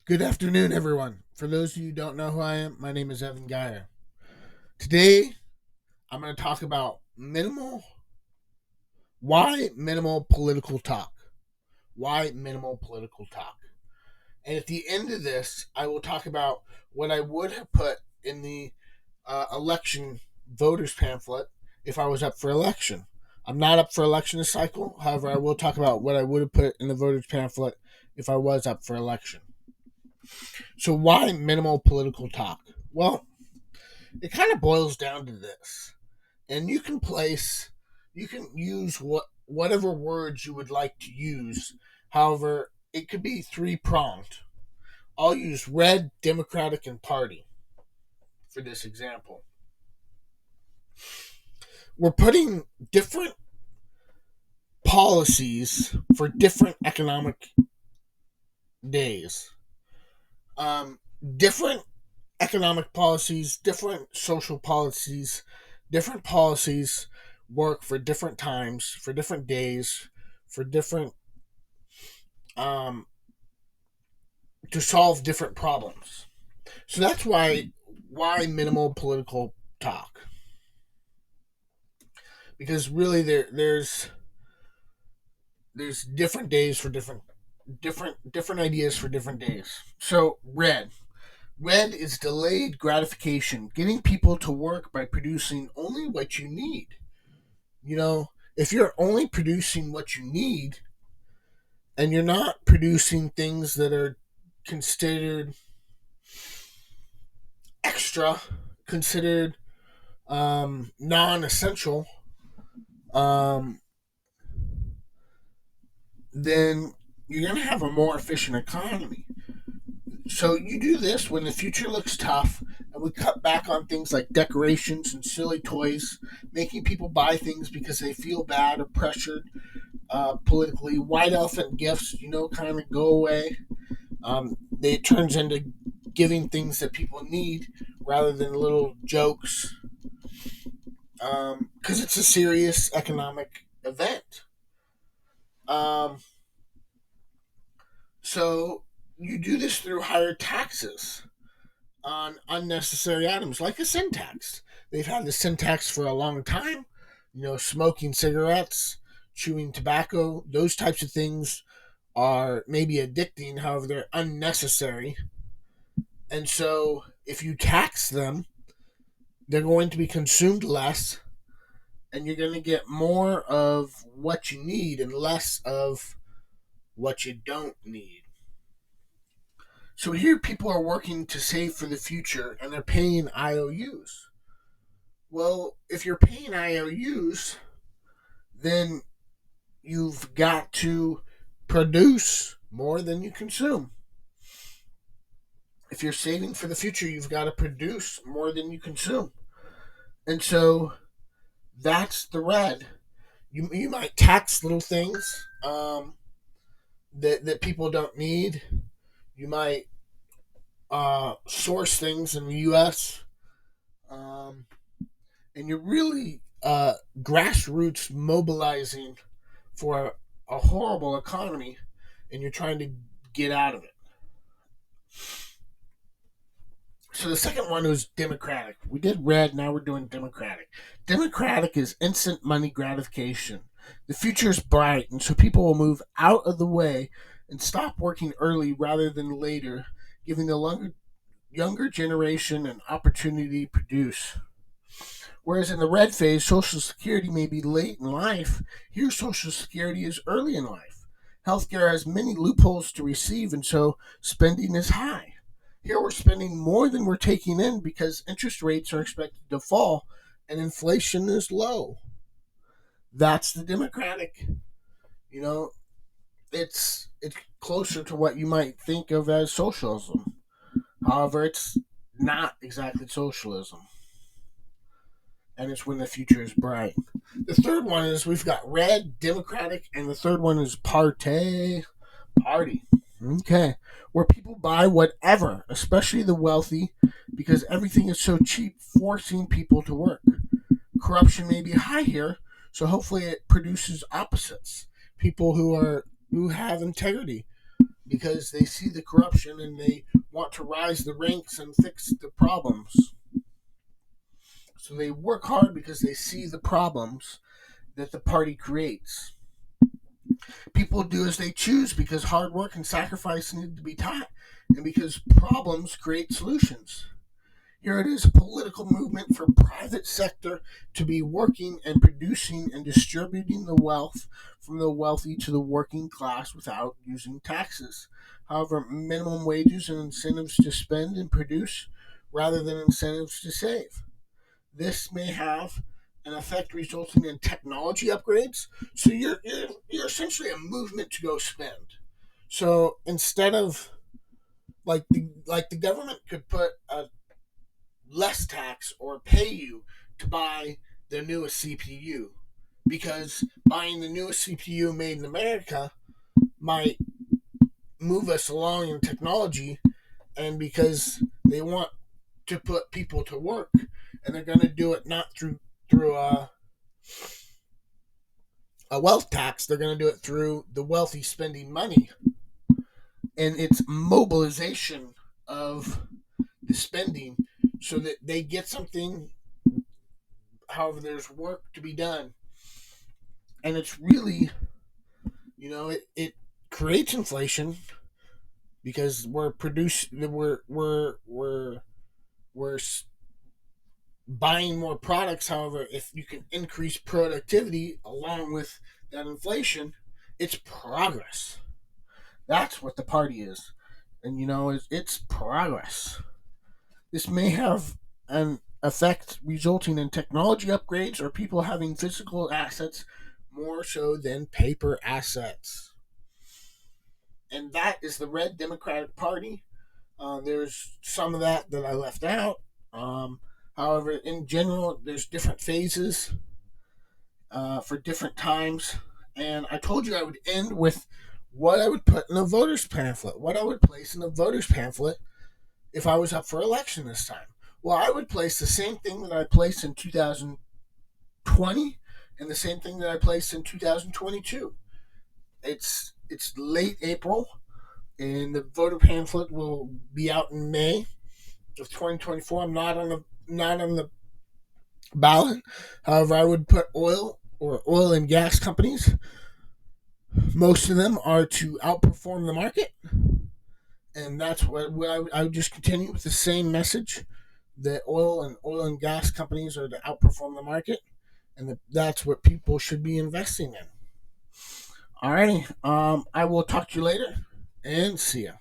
Good afternoon, everyone. For those of you who don't know who I am, my name is Evan Geyer. Today, I'm going to talk about why minimal political talk. Why minimal political talk. And at the end of this, I will talk about what I would have put in the election voters pamphlet if I was up for election. I'm not up for election this cycle. However, I will talk about what I would have put in the voters pamphlet if I was up for election. So, why minimal political talk? Well, it kind of boils down to this, and you can use whatever words you would like to use. However, it could be three pronged. I'll use red, Democratic, and party for this example. We're putting different policies for different economic days. Different economic policies, different social policies, different policies work for different times, for different days, for different um, to solve different problems. So that's why minimal political talk, because really there's different days for different ideas for different days. So red is delayed gratification, getting people to work by producing only what you need. You know, if you're only producing what you need and you're not producing things that are considered extra, considered non-essential, um, then you're going to have a more efficient economy. So you do this when the future looks tough, and we cut back on things like decorations and silly toys, making people buy things because they feel bad or pressured politically. White elephant gifts, kind of go away. It turns into giving things that people need rather than little jokes, because it's a serious economic event. Um, so you do this through higher taxes on unnecessary items, like a sin tax. They've had the sin tax for a long time. Smoking cigarettes, chewing tobacco, those types of things are maybe addicting, however, they're unnecessary. And so if you tax them, they're going to be consumed less, and you're going to get more of what you need and less of what you don't need. So here people are working to save for the future and they're paying IOUs. Well, if you're paying IOUs, then you've got to produce more than you consume. If you're saving for the future, you've got to produce more than you consume. And so that's the red. You might tax little things that people don't need. You might source things in the U.S. And you're really grassroots mobilizing for a horrible economy, and you're trying to get out of it. So the second one was Democratic. We did red, now we're doing Democratic. Democratic is instant money gratification. The future is bright, and so people will move out of the way and stop working early rather than later, giving the younger generation an opportunity to produce. Whereas in the red phase, Social Security may be late in life, here Social Security is early in life. Healthcare has many loopholes to receive, and so spending is high. Here we're spending more than we're taking in because interest rates are expected to fall and inflation is low. That's the Democratic. You know, it's closer to what you might think of as socialism. However, it's not exactly socialism. And it's when the future is bright. The third one is we've got red, Democratic, and the third one is party. Party. Okay. Where people buy whatever, especially the wealthy, because everything is so cheap, forcing people to work. Corruption may be high here, so hopefully it produces opposites. People who have integrity, because they see the corruption and they want to rise the ranks and fix the problems. So they work hard because they see the problems that the party creates. People do as they choose because hard work and sacrifice need to be taught, and because problems create solutions. Here it is, a political movement for private sector to be working and producing and distributing the wealth from the wealthy to the working class without using taxes. However, minimum wages and incentives to spend and produce rather than incentives to save. This may have an effect resulting in technology upgrades. So you're essentially a movement to go spend. So instead of like the government could put a less tax or pay you to buy the newest CPU, because buying the newest CPU made in America might move us along in technology, and because they want to put people to work, and they're going to do it not through a wealth tax. They're going to do it through the wealthy spending money, and it's mobilization of the spending so that they get something. However, there's work to be done, and it's really, it creates inflation because we're buying more products. However, if you can increase productivity along with that inflation, it's progress. That's what the party is, and it's progress. This may have an effect resulting in technology upgrades or people having physical assets more so than paper assets. And that is the Red Democratic Party. There's some of that I left out. Um, However, in general, there's different phases for different times. And I told you I would end with what I would put in a voter's pamphlet, what I would place in a voter's pamphlet if I was up for election this time. Well, I would place the same thing that I placed in 2020 and the same thing that I placed in 2022. It's late April, and the voter pamphlet will be out in May of 2024. I'm not on the ballot. However, I would put oil and gas companies. Most of them are to outperform the market, and that's what I would just continue with the same message that oil and gas companies are to outperform the market, and that's what people should be investing in. Alrighty, I will talk to you later, and see ya.